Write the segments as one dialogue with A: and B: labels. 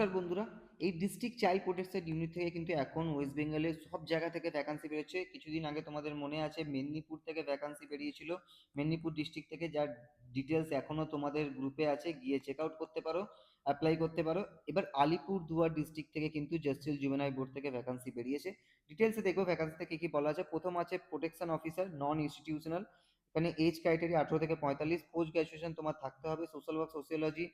A: নমস্কার বন্ধুরা, এই ডিস্ট্রিক্ট চাইল্ড প্রোটেকশন ইউনিট থেকে কিন্তু এখন ওয়েস্ট বেঙ্গলের সব জায়গা থেকে ভ্যাকান্সি বেরোচ্ছে। কিছুদিন আগে তোমাদের মনে আছে মেদিনীপুর থেকে ভ্যাকান্সি বেরিয়েছিল, মেদিনীপুর ডিস্ট্রিক্ট থেকে, যার ডিটেলস এখনো তোমাদের গ্রুপে আছে, গিয়ে চেক আউট করতে পারো, অ্যাপ্লাই করতে পারো। এবার আলিপুর দুয়ার ডিস্ট্রিক্ট থেকে কিন্তু জাস্টিস জুভেনাইল বোর্ড থেকে ভ্যাকান্সি বেরিয়েছে। ডিটেলসে দেখো ভ্যাকান্সিতে কি কি বলা আছে। প্রথম আছে প্রোটেকশন অফিসার, নন ইনস্টিটিউশনাল। এখানে এজ ক্রাইটেরিয়া 18 থেকে 45, পোস্ট গ্রাজুয়েশন তোমার থাকতে হবে, social work, sociology,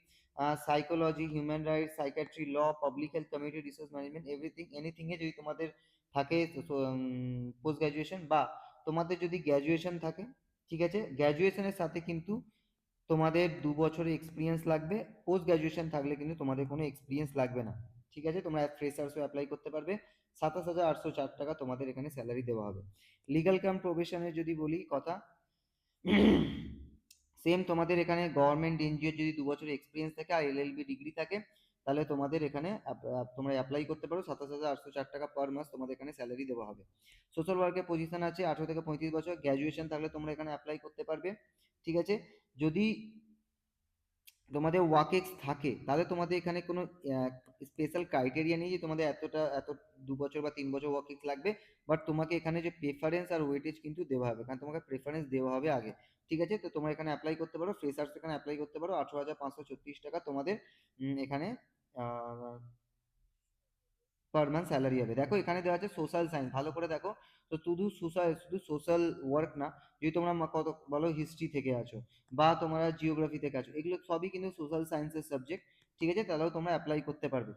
A: psychology, human rights, psychiatry, law, public health, community resource management, everything anything এ যদি তোমাদের থাকে পোস্ট গ্রাজুয়েশন, বা তোমাদের যদি গ্র্যাজুয়েশন থাকে, ঠিক আছে, গ্র্যাজুয়েশনের সাথে কিন্তু তোমাদের 2 বছরের এক্সপিরিয়েন্স লাগবে। পোস্ট গ্রাজুয়েশন থাকলে কিন্তু তোমাদের কোনো এক্সপিরিয়েন্স লাগবে না, ঠিক আছে। তোমরা ফ্রেশার্সও অ্যাপ্লাই করতে পারবে। 27,804 টাকা তোমাদের এখানে স্যালারি দেওয়া হবে। লিগাল কাম প্রফেশনের যদি বলি কথা, সেম তোমাদের এখানে গভর্নমেন্ট এনজিও যদি 2 বছরের এক্সপিরিয়েন্স থাকে আর এলএলবি ডিগ্রি থাকে, তাহলে তোমাদের এখানে তোমরা অ্যাপ্লাই করতে পারো। 27,804 টাকা পার মাস তোমাদের এখানে স্যালারি দেওয়া হবে। সোশ্যাল ওয়ার্কের পজিশন আছে 18 থেকে 35 বছর, গ্র্যাজুয়েশন থাকলে তোমরা এখানে অ্যাপ্লাই করতে পারবে, ঠিক আছে। যদি তোমাদের ওয়ার্কেক্স থাকে তাহলে তোমাদের এখানে কোনো স্পেশাল ক্রাইটেরিয়া নেই যে তোমাদের এত 2 বছর বা 3 বছর ওয়ার্কেক্স লাগবে। বাট তোমাকে এখানে যে প্রেফারেন্স আর ওয়েটেজ কিন্তু দেওয়া হবে, কারণ তোমাকে প্রেফারেন্স দেওয়া হবে আগে, ঠিক আছে। তো তোমরা এখানে অ্যাপ্লাই করতে পারো, ফ্রেশার্স এখানে অ্যাপ্লাই করতে পারো। 18,536 টাকা তোমাদের এখানে পার মান্থ স্যালারি হবে। দেখো এখানে দেওয়া আছে সোশ্যাল সায়েন্স, ভালো করে দেখো। তো শুধু সোশ্যাল ওয়ার্ক না, যদি তোমরা কত বলো হিস্ট্রি থেকে আছো বা তোমরা জিওগ্রাফি থেকে আছো, এগুলো সবই কিন্তু সোশ্যাল সায়েন্সের সাবজেক্ট, ঠিক আছে, তাহলেও তোমরা অ্যাপ্লাই করতে পারবে।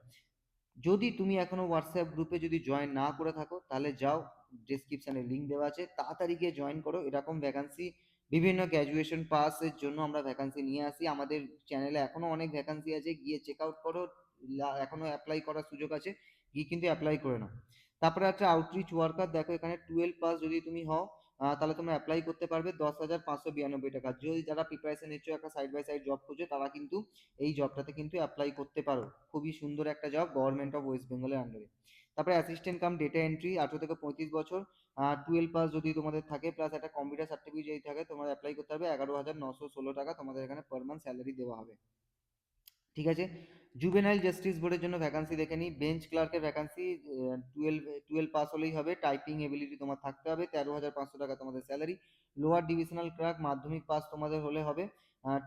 A: যদি তুমি এখনো হোয়াটসঅ্যাপ গ্রুপে যদি জয়েন না করে থাকো, তাহলে যাও, ডেসক্রিপশনে লিঙ্ক দেওয়া আছে, তাড়াতাড়ি গিয়ে জয়েন করো। এরকম ভ্যাকান্সি বিভিন্ন গ্র্যাজুয়েশন পাসের জন্য আমরা ভ্যাকান্সি নিয়ে আসি। আমাদের চ্যানেলে এখনো অনেক ভ্যাকান্সি আছে, গিয়ে চেক আউট করো। এখনো অ্যাপ্লাই করার সুযোগ আছে, গিয়ে কিন্তু অ্যাপ্লাই করে নাও। তারপরে আছে আউটরিচ ওয়ার্কার। দেখো এখানে 12 পাস যদি তুমি হও, তাহলে তোমরা অ্যাপ্লাই করতে পারবে 10,592 টাকা। যদি যারা প্রিপারেশন নিচ্ছ, একটা সাইড বাই সাইড জব খুঁজে, তারা কিন্তু এই জবটাতে কিন্তু অ্যাপ্লাই করতে পারো। খুবই সুন্দর একটা জব, গভর্নমেন্ট অফ ওয়েস্ট বেঙ্গলের আন্ডারে। তারপরে অ্যাসিস্ট্যান্ট কাম ডেটা এন্ট্রি, 18 থেকে 35 বছর, 12 পাস যদি তোমাদের থাকে, প্লাস একটা কম্পিউটার সার্টিফিকেট যদি থাকে, তোমরা অ্যাপ্লাই করতে হবে। 11,916 টাকা তোমাদের এখানে পার মান্থ স্যালারি দেওয়া হবে, ঠিক আছে। জুভেনাইল জাস্টিস বোর্ডের জন্য ভ্যাকান্সি দেখে নিই। বেঞ্চ ক্লার্কের ভ্যাকান্সি, টুয়েলভ পাস হলেই হবে, টাইপিং এবিলিটি তোমার থাকতে হবে। 13,500 টাকা তোমাদের স্যালারি। লোয়ার ডিভিশনাল ক্লার্ক, মাধ্যমিক পাস তোমাদের হলে হবে,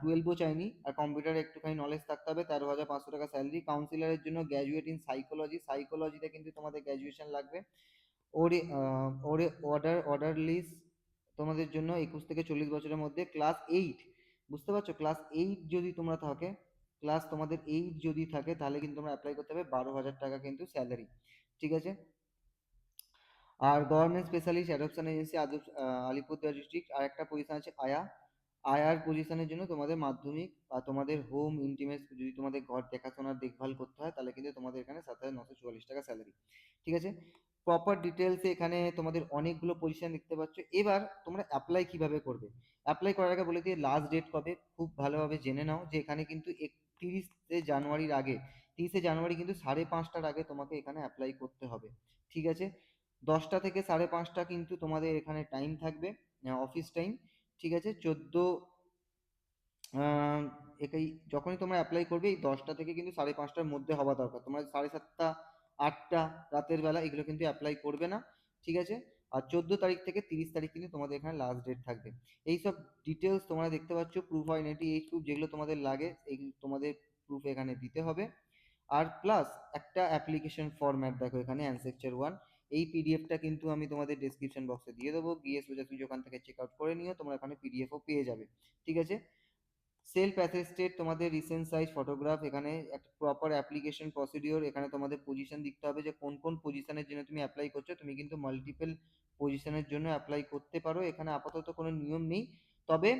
A: 12ও চাইনি, আর কম্পিউটারে একটুখানি নলেজ থাকতে হবে। 13,500 টাকা স্যালারি। কাউন্সিলরের জন্য গ্র্যাজুয়েট ইন সাইকোলজি, সাইকোলজিতে কিন্তু তোমাদের গ্র্যাজুয়েশন লাগবে। ওরে ওরে অর্ডার লিস্ট তোমাদের জন্য 21 থেকে 40 বছরের মধ্যে, ক্লাস 8, বুঝতে পারছো, ক্লাস 8 যদি তোমরা থাকে, তোমাদের 8 যদি থাকে, তাহলে কিন্তু তোমরা অ্যাপ্লাই করতে হবে। 12,000 টাকা কিন্তু স্যালারি, ঠিক আছে। আর government specialist adoption agency, Alipurduar district, আর একটা পজিশন আছে আয়ার পজিশনের জন্য তোমাদের মাধ্যমিক বা তোমাদের হোম ইন্টিমেট, যদি তোমাদের ঘর দেখাশোনার দেখভাল করতে হয়, তাহলে কিন্তু তোমাদের এখানে 7,944 টাকা স্যালারি, ঠিক আছে। প্রপার ডিটেলসে এখানে তোমাদের অনেকগুলো পজিশন দেখতে পাচ্ছ। এবার তোমরা অ্যাপ্লাই কিভাবে করবে, অ্যাপ্লাই করার আগে বলে দিয়ে লাস্ট ডেট কবে খুব ভালোভাবে জেনে নাও, যে এখানে কিন্তু 31শে জানুয়ারির আগে, 30শে জানুয়ারি কিন্তু 5:30টার আগে তোমাকে এখানে অ্যাপ্লাই করতে হবে, ঠিক আছে। 10টা থেকে 5:30 কিন্তু তোমাদের এখানে টাইম থাকবে, অফিস টাইম, ঠিক আছে। আহ, এটাই, যখনই তোমরা অ্যাপ্লাই করবে এই 10টা থেকে কিন্তু 5:30টার মধ্যে হওয়া দরকার। তোমরা 7:30, 8টা রাতের বেলা এগুলো কিন্তু অ্যাপ্লাই করবে না, ঠিক আছে। আর 14 তারিখ থেকে 30 তারিখ কিন্তু তোমাদের এখানে লাস্ট ডেট থাকবে। এইসব ডিটেলস তোমরা দেখতে পাচ্ছ, প্রুফ হয় আইডেন্টি, এইজ প্রুফ, যেগুলো তোমাদের লাগে এই তোমাদের প্রুফ এখানে দিতে হবে। আর প্লাস একটা অ্যাপ্লিকেশন ফরম্যাট দেখো এখানে, অ্যানসেকচার 1, এই পিডিএফটা কিন্তু আমি তোমাদের ডেসক্রিপশন বক্সে দিয়ে দেবো, গিয়ে সোজাসুজি ওখান থেকে চেক আউট করে নিও, তোমরা এখানে পিডিএফও পেয়ে যাবে, ঠিক আছে। সেলফ অ্যাটেস্টেড তোমাদের রিসেন্ট সাইজ ফটোগ্রাফ, এখানে একটা প্রপার অ্যাপ্লিকেশন প্রসিডিওর, এখানে তোমাদের পজিশন দিতে হবে যে কোন কোন পজিশনের জন্য তুমি অ্যাপ্লাই করছো। তুমি কিন্তু মাল্টিপল পজিশনের জন্য অ্যাপ্লাই করতে পারো, এখানে আপাতত কোনো নিয়ম নেই। তবে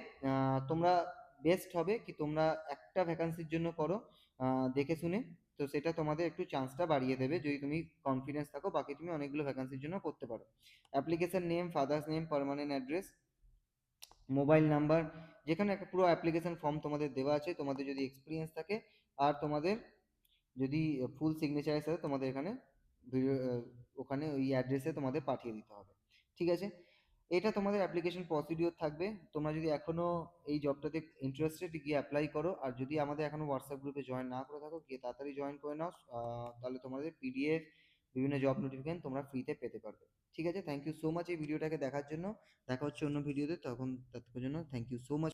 A: তোমরা বেস্ট হবে কি তোমরা একটা ভ্যাকান্সির জন্য করো, দেখে শুনে। তো সেটা তোমাদের একটু চান্সটা বাড়িয়ে দেবে, যদি তুমি কনফিডেন্স থাকো, বাকি তুমি অনেকগুলো ভ্যাকান্সির জন্য করতে পারো। Application name, father's name, permanent address, mobile number, যেখানে একটা পুরো অ্যাপ্লিকেশন ফর্ম তোমাদের দেওয়া আছে, তোমাদের যদি এক্সপিরিয়েন্স থাকে, আর তোমাদের যদি ফুল সিগনেচারের সাথে তোমাদের এখানে ভিডিও, ওখানে ওই অ্যাড্রেসে তোমাদের পাঠিয়ে দিতে হবে, ঠিক আছে। এটা তোমাদের অ্যাপ্লিকেশন প্রসিডিওর থাকবে। তোমরা যদি এখনো এই জবটাতে ইন্টারেস্টেড, গিয়ে অ্যাপ্লাই করো। আর যদি আমাদের এখনো হোয়াটসঅ্যাপ গ্রুপে জয়েন না করে থাকো, গিয়ে তাড়াতাড়ি জয়েন করে নাও। তাহলে তোমাদের পিডিএফ, বিভিন্ন জব নোটিফিকেশন তোমরা ফ্রিতে পেতে পারবে। ঠিক আছে, থ্যাংক ইউ সো মাচ এই ভিডিওটাকে দেখার জন্য। দেখা হচ্ছে অন্য ভিডিওতে, তখন ততক্ষণের জন্য থ্যাংক ইউ সো মাচ।